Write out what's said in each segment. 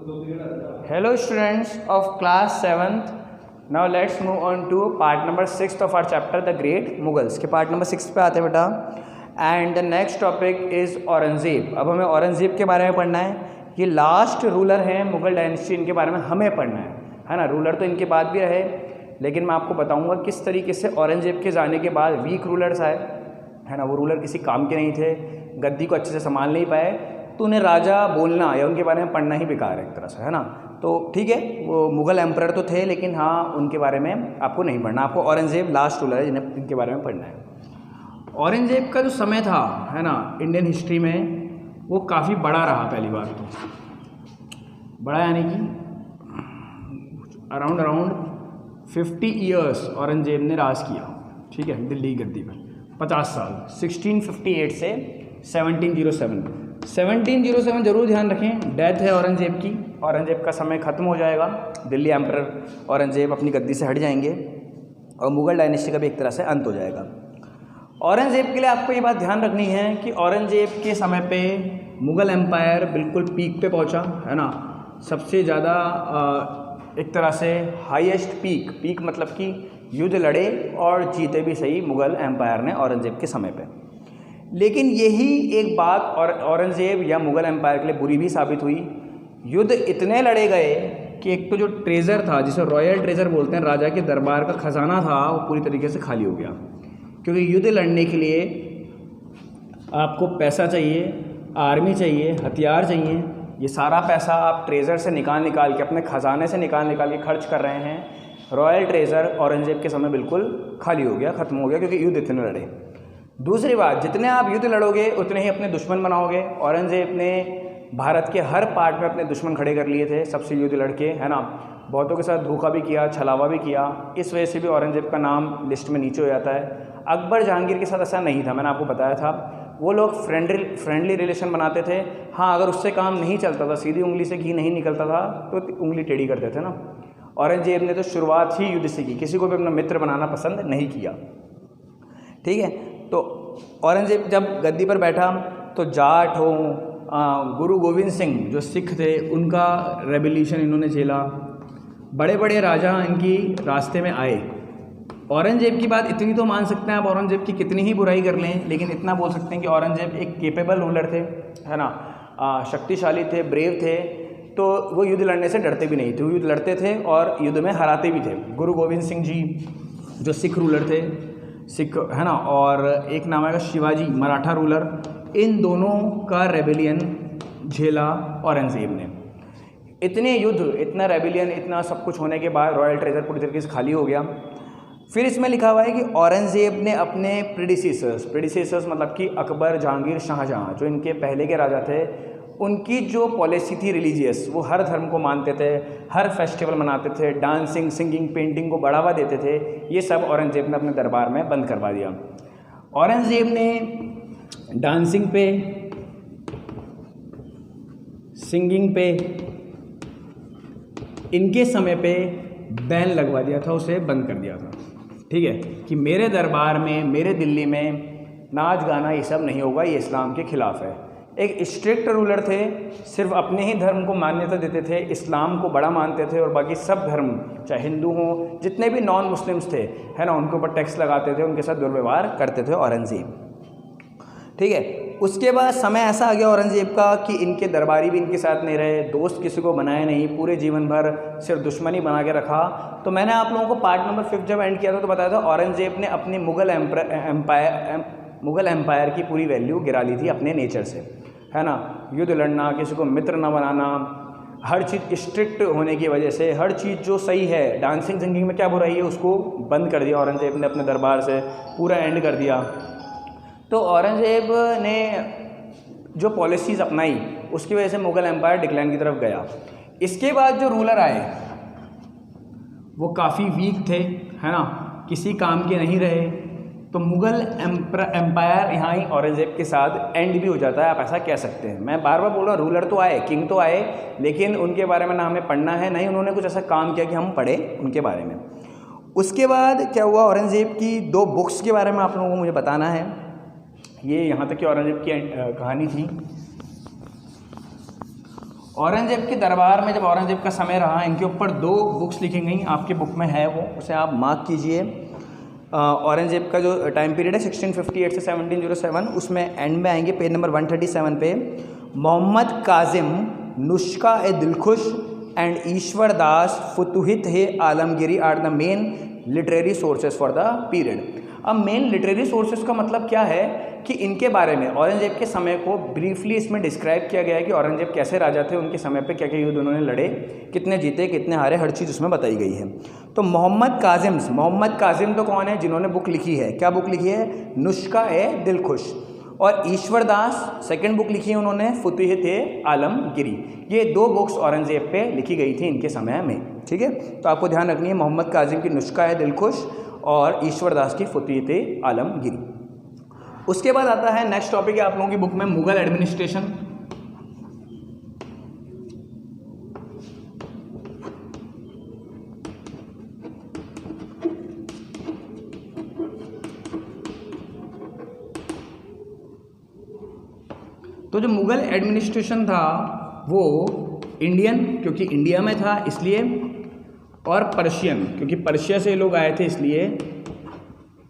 Hello students of class 7th. Now let's move on to part number 6 of our chapter The Great Mughals के part number 6 पे आते हैं बेटा. And the next topic is Aurangzeb. अब हमें औरंगज़ेब के बारे में पढ़ना है. ये लास्ट रूलर हैं मुग़ल डायनेस्टी, इनके बारे में हमें पढ़ना है ना. रूलर तो इनके बाद भी रहे, लेकिन मैं आपको बताऊंगा किस तरीके से औरंगज़ेब के जाने के बाद वीक रूलर्स आए, है ना. वो रूलर किसी काम के नहीं थे, गद्दी को अच्छे से संभाल नहीं पाए, तो उन्हें राजा बोलना या उनके बारे में पढ़ना ही बेकार है एक तरह से, है ना. तो ठीक है, वो मुग़ल एम्परर तो थे, लेकिन हाँ उनके बारे में आपको नहीं पढ़ना. आपको औरंगज़ेब लास्ट रूलर है जिन्हें इनके बारे में पढ़ना है. औरंगज़ेब का जो समय था, है ना, इंडियन हिस्ट्री में वो काफ़ी बड़ा रहा. पहली बार तो बड़ा यानी कि अराउंड 50 ईयर्स औरंगज़ेब ने राज किया. ठीक है, दिल्ली की गद्दी पर 50 साल, 1658 से 1707. 1707 जरूर ध्यान रखें, डेथ है औरंगज़ेब की. औरंगज़ेब का समय ख़त्म हो जाएगा, दिल्ली एम्परर औरंगज़ेब अपनी गद्दी से हट जाएंगे और मुग़ल डायनेस्टी का भी एक तरह से अंत हो जाएगा. औरंगज़ेब के लिए आपको ये बात ध्यान रखनी है कि औरंगज़ेब के समय पे मुग़ल एम्पायर बिल्कुल पीक पे पहुंचा, है ना. सबसे ज़्यादा एक तरह से हाईएस्ट पीक मतलब कि युद्ध लड़े और जीते भी सही मुग़ल एम्पायर ने औरंगज़ेब के समय पे. लेकिन यही एक बात और औरंगज़ेब या मुग़ल एम्पायर के लिए बुरी भी साबित हुई. युद्ध इतने लड़े गए कि एक तो जो ट्रेज़र था, जिसे रॉयल ट्रेज़र बोलते हैं, राजा के दरबार का ख़जाना था, वो पूरी तरीके से खाली हो गया. क्योंकि युद्ध लड़ने के लिए आपको पैसा चाहिए, आर्मी चाहिए, हथियार चाहिए. ये सारा पैसा आप ट्रेज़र से निकाल के, अपने ख़जाने से निकाल के खर्च कर रहे हैं. रॉयल ट्रेज़र औरंगज़ेब के समय बिल्कुल खाली हो गया, ख़त्म हो गया, क्योंकि युद्ध इतने लड़े. दूसरी बात, जितने आप युद्ध लड़ोगे उतने ही अपने दुश्मन बनाओगे. औरंगज़ेब ने भारत के हर पार्ट में अपने दुश्मन खड़े कर लिए थे सबसे युद्ध लड़के, है ना. बहुतों के साथ धोखा भी किया, छलावा भी किया. इस वजह से भी औरंगज़ेब का नाम लिस्ट में नीचे हो जाता है. अकबर जहांगीर के साथ ऐसा नहीं था, मैंने आपको बताया था. वो लोग फ्रेंडली रिलेशन बनाते थे. हाँ, अगर उससे काम नहीं चलता था, सीधी उंगली से घी नहीं निकलता था, तो उंगली टेढ़ी करते थे ना. औरंगज़ेब ने तो शुरुआत ही युद्ध से की, किसी को भी अपना मित्र बनाना पसंद नहीं किया. ठीक है, तो औरंगज़ेब जब गद्दी पर बैठा तो जाट हो, गुरु गोविंद सिंह जो सिख थे, उनका रेवोल्यूशन इन्होंने झेला. बड़े बड़े राजा इनकी रास्ते में आए. औरंगज़ेब की बात इतनी तो मान सकते हैं आप, औरंगज़ेब की कितनी ही बुराई कर लें, लेकिन इतना बोल सकते हैं कि औरंगज़ेब एक केपेबल रूलर थे, है ना. शक्तिशाली थे, ब्रेव थे. तो वो युद्ध लड़ने से डरते भी नहीं थे, वो युद्ध लड़ते थे और युद्ध में हराते भी थे. गुरु गोविंद सिंह जी जो सिख रूलर थे, सिख, है ना, और एक नाम आएगा शिवाजी, मराठा रूलर. इन दोनों का रेबेलियन झेला औरंगज़ेब ने. इतने युद्ध, इतना रेबेलियन, इतना सब कुछ होने के बाद रॉयल ट्रेजर पूरी तरीके से खाली हो गया. फिर इसमें लिखा हुआ है कि औरंगज़ेब ने अपने प्रेडिसेसर्स मतलब कि अकबर, जहांगीर, शाहजहाँ, जो इनके पहले के राजा थे, उनकी जो पॉलिसी थी रिलीजियस, वो हर धर्म को मानते थे, हर फेस्टिवल मनाते थे, डांसिंग, सिंगिंग, पेंटिंग को बढ़ावा देते थे. ये सब औरंगज़ेब ने अपने दरबार में बंद करवा दिया. औरंगज़ेब ने डांसिंग पे, सिंगिंग पे, इनके समय पे बैन लगवा दिया था, उसे बंद कर दिया था. ठीक है, कि मेरे दरबार में, मेरे दिल्ली में नाच गाना ये सब नहीं होगा, ये इस्लाम के खिलाफ है. एक स्ट्रिक्ट रूलर थे, सिर्फ अपने ही धर्म को मान्यता देते थे, इस्लाम को बड़ा मानते थे, और बाकी सब धर्म, चाहे हिंदू हों, जितने भी नॉन मुस्लिम्स थे, है ना, उनके ऊपर टैक्स लगाते थे, उनके साथ दुर्व्यवहार करते थे औरंगज़ेब. ठीक है, उसके बाद समय ऐसा आ गया औरंगज़ेब का कि इनके दरबारी भी इनके साथ नहीं रहे, दोस्त किसी को बनाए नहीं, पूरे जीवन भर सिर्फ दुश्मनी बना के रखा. तो मैंने आप लोगों को पार्ट नंबर 5 जब एंड किया था तो बताया था औरंगज़ेब ने अपनी मुग़ल एम्पायर की पूरी वैल्यू गिरा ली थी अपने नेचर से, है ना. युद्ध लड़ना, किसी को मित्र न बनाना, हर चीज़ स्ट्रिक्ट होने की वजह से, हर चीज़ जो सही है, डांसिंग सिंगिंग में क्या बुराई है, उसको बंद कर दिया औरंगज़ेब ने अपने दरबार से, पूरा एंड कर दिया. तो औरंगज़ेब ने जो पॉलिसीज़ अपनाई, उसकी वजह से मुग़ल एम्पायर डिक्लाइन की तरफ गया. इसके बाद जो रूलर आए वो काफ़ी वीक थे, है ना, किसी काम के नहीं रहे. तो मुग़ल एम्पायर यहाँ ही औरंगज़ेब के साथ एंड भी हो जाता है, आप ऐसा कह सकते हैं. मैं बार बार बोल रहा हूँ, रूलर तो आए, किंग तो आए, लेकिन उनके बारे में ना हमें पढ़ना है, नहीं उन्होंने कुछ ऐसा काम किया कि हम पढ़े उनके बारे में. उसके बाद क्या हुआ, औरंगज़ेब की 2 बुक्स के बारे में आप लोगों को मुझे बताना है. ये यहाँ तक कि औरंगज़ेब की कहानी थी. औरंगजेब के दरबार में जब औरंगजेब का समय रहा, इनके ऊपर 2 बुक्स लिखी गई, आपके बुक में है वो, उसे आप मार्क कीजिए। औरंगजेब का जो टाइम पीरियड है 1658 से 1707, उसमें एंड में आएंगे पेज नंबर 137 पे। मोहम्मद काजिम नुस्खा ए दिलखुश एंड ईश्वर दास फुतुहित है Alamgiri are the main literary sources for the period. अब मेन लिटरेरी सोर्सेज का मतलब क्या है कि इनके बारे में औरंगजेब के समय को ब्रीफली इसमें डिस्क्राइब किया गया है कि औरंगजेब कैसे राजा थे, उनके समय पे क्या क्या युद्ध उन्होंने लड़े, कितने जीते कितने हारे, हर चीज़ उसमें बताई गई है। तो मोहम्मद काजिम तो कौन है, जिन्होंने बुक लिखी है, क्या बुक लिखी है, नुस्खा ए दिलखुश। और ईश्वर दास सेकेंड बुक लिखी है उन्होंने, फुतुहित ए आलमगिरी। ये 2 बुक्स औरंगजेब पे लिखी गई थी इनके समय में, ठीक है। तो आपको ध्यान रखनी है मोहम्मद काजिम की नुस्खा ए दिलखुश और ईश्वर दास की फुतुहित ए आलमगिरी। उसके बाद आता है नेक्स्ट टॉपिक है आप लोगों की बुक में मुगल एडमिनिस्ट्रेशन। तो जो मुगल एडमिनिस्ट्रेशन था वो इंडियन, क्योंकि इंडिया में था इसलिए, और पर्शियन, क्योंकि पर्शिया से लोग आए थे इसलिए,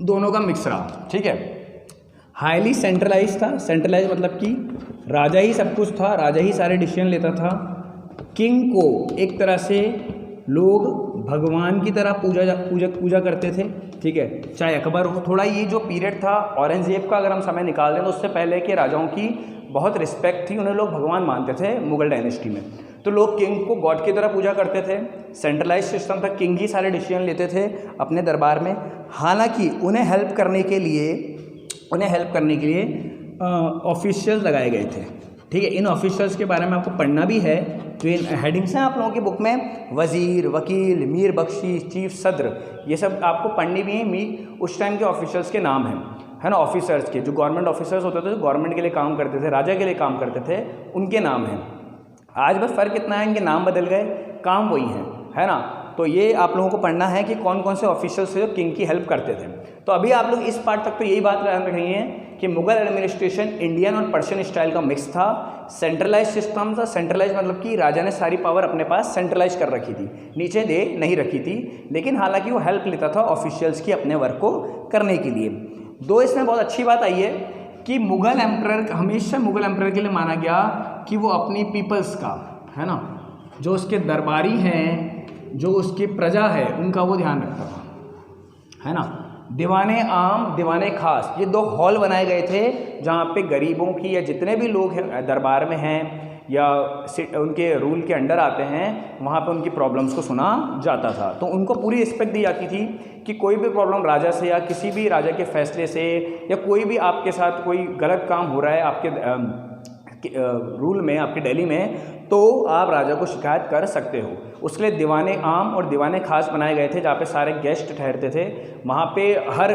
दोनों का मिक्स रहा, ठीक है। हाईली सेंट्रलाइज था, सेंट्रलाइज मतलब कि राजा ही सब कुछ था, राजा ही सारे डिसीजन लेता था। किंग को एक तरह से लोग भगवान की तरह पूजा करते थे, ठीक है, चाहे अकबर हो। थोड़ा ये जो पीरियड था औरंगजेब का अगर हम समय निकाल दें तो उससे पहले के राजाओं की बहुत रिस्पेक्ट थी, उन्हें लोग भगवान मानते थे मुगल डायनेस्टी में। तो लोग किंग को गॉड की तरह पूजा करते थे, सेंट्रलाइज सिस्टम था, किंग ही सारे डिसीजन लेते थे अपने दरबार में। हालांकि उन्हें हेल्प करने के लिए ऑफिशियल्स लगाए गए थे, ठीक है। इन ऑफिशियल्स के बारे में आपको पढ़ना भी है, जो इन हेडिंग्स हैं आप लोगों की बुक में, वजीर, वकील, मीर बख्शी, चीफ सदर, ये सब आपको पढ़नी भी है। उस टाइम के ऑफिशियल्स के नाम हैं, है ना, ऑफिसर्स के, जो गवर्नमेंट ऑफिसर्स होते थे, जो गवर्नमेंट के लिए काम करते थे, राजा के लिए काम करते थे, उनके नाम हैं। आज बस फ़र्क इतना है, इनके नाम बदल गए, काम वही है ना। तो ये आप लोगों को पढ़ना है कि कौन कौन से ऑफिशियल्स थे जो किंग की हेल्प करते थे। तो अभी आप लोग इस पार्ट तक तो यही बात ध्यान रखेंगे कि मुगल एडमिनिस्ट्रेशन इंडियन और पर्शियन स्टाइल का मिक्स था, सेंट्रलाइज सिस्टम था। सेंट्रलाइज मतलब कि राजा ने सारी पावर अपने पास सेंट्रलाइज कर रखी थी, नीचे दे नहीं रखी थी, लेकिन हालांकि वो हेल्प लेता था ऑफिशियल्स की अपने वर्क को करने के लिए। 2 इसमें बहुत अच्छी बात आई है कि मुगल एम्परर, हमेशा मुगल एम्परर के लिए माना गया कि वो अपनी पीपल्स का, है ना, जो उसके दरबारी हैं, जो उसकी प्रजा है, उनका वो ध्यान रखता था, है ना। दीवाने आम, दीवाने खास, ये 2 हॉल बनाए गए थे जहाँ पे गरीबों की या जितने भी लोग हैं दरबार में हैं या उनके रूल के अंडर आते हैं, वहाँ पे उनकी प्रॉब्लम्स को सुना जाता था। तो उनको पूरी रिस्पेक्ट दी जाती थी कि कोई भी प्रॉब्लम राजा से या किसी भी राजा के फैसले से, या कोई भी आपके साथ कोई गलत काम हो रहा है आपके रूल में, आपके दिल्ली में, तो आप राजा को शिकायत कर सकते हो। उसके लिए दीवाने आम और दीवाने खास बनाए गए थे, जहाँ पे सारे गेस्ट ठहरते थे। वहाँ पे हर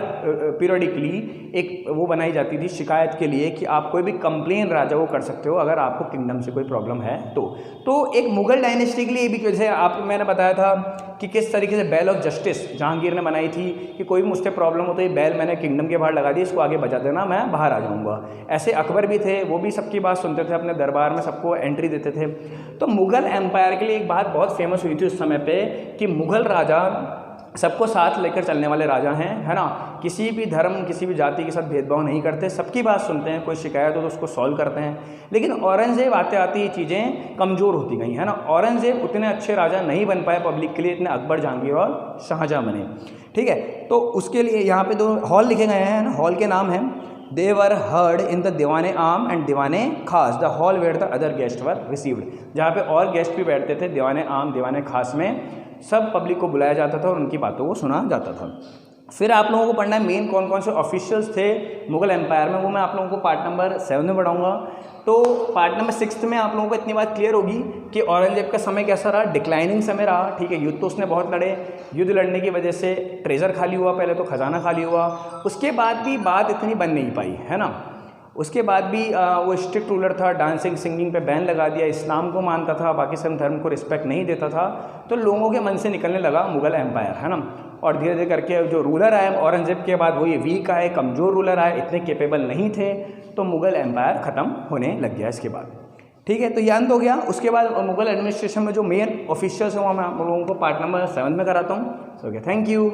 पीरियडिकली एक वो बनाई जाती थी शिकायत के लिए कि आप कोई भी कंप्लेन राजा को कर सकते हो अगर आपको किंगडम से कोई प्रॉब्लम है तो एक मुगल डायनेस्टी के लिए भी, जैसे आपको मैंने बताया था कि किस तरीके से बेल ऑफ जस्टिस जहांगीर ने बनाई थी कि कोई भी मुझसे प्रॉब्लम हो तो ये बेल मैंने किंगडम के बाहर लगा दी, इसको आगे बजा देना, मैं बाहर आ जाऊँगा। ऐसे अकबर भी थे, वो भी सबकी बात सुनते थे, अपने दरबार में सबको एंट्री देते थे। तो मुगल एम्पायर के लिए एक बात बहुत फेमस हुई थी उस समय पे कि मुगल राजा सबको साथ लेकर चलने वाले राजा हैं, है ना। किसी भी धर्म, किसी भी जाति के साथ भेदभाव नहीं करते, सबकी बात सुनते हैं, कोई शिकायत हो तो उसको सॉल्व करते हैं। लेकिन औरंगजेब आते आते ये चीज़ें कमज़ोर होती गई, है ना। औरंगजेब उतने अच्छे राजा नहीं बन पाए पब्लिक के लिए, इतने अकबर, जहांगीर और शाहजहाँ बने, ठीक है। तो उसके लिए यहाँ पे 2 हॉल लिखे गए हैं ना, हॉल के नाम हैं दे वर हर्ड इन द दीवाने आम and Diwan-e Khas, the hall where the other guest were received, जहाँ पे और गेस्ट भी बैठते थे। दीवाने आम, दीवाने खास में सब पब्लिक को बुलाया जाता था और उनकी बातों को सुना जाता था। फिर आप लोगों को पढ़ना है मेन कौन कौन से ऑफिशियल्स थे मुगल एम्पायर में, वो मैं आप लोगों को पार्ट नंबर 7 में पढ़ाऊँगा। तो पार्ट नंबर 6 में आप लोगों को इतनी बात क्लियर होगी कि औरंगजेब का समय कैसा रहा, डिक्लाइनिंग समय रहा, ठीक है। युद्ध तो उसने बहुत लड़े, युद्ध लड़ने की वजह से ट्रेजर खाली हुआ, पहले तो खजाना खाली हुआ, उसके बाद भी बात इतनी बन नहीं पाई, है ना। उसके बाद भी वो स्ट्रिक्ट रूलर था, डांसिंग सिंगिंग पे बैन लगा दिया, इस्लाम को मानता था, बाकी सब धर्म को रिस्पेक्ट नहीं देता था। तो लोगों के मन से निकलने लगा मुगल एम्पायर, है ना। और धीरे धीरे करके जो रूलर आए औरंगजेब के बाद, वो ये वीक आए, कमज़ोर रूलर आए, इतने कैपेबल नहीं थे, तो मुगल एम्पायर ख़त्म होने लग गया इसके बाद। ठीक है, तो ये अंत हो गया। उसके बाद मुगल एडमिनिस्ट्रेशन में जो मेन ऑफिशियल्स हैं वो मैं आप लोगों को पार्ट नंबर 7 में कराता हूँ। Okay, thank you.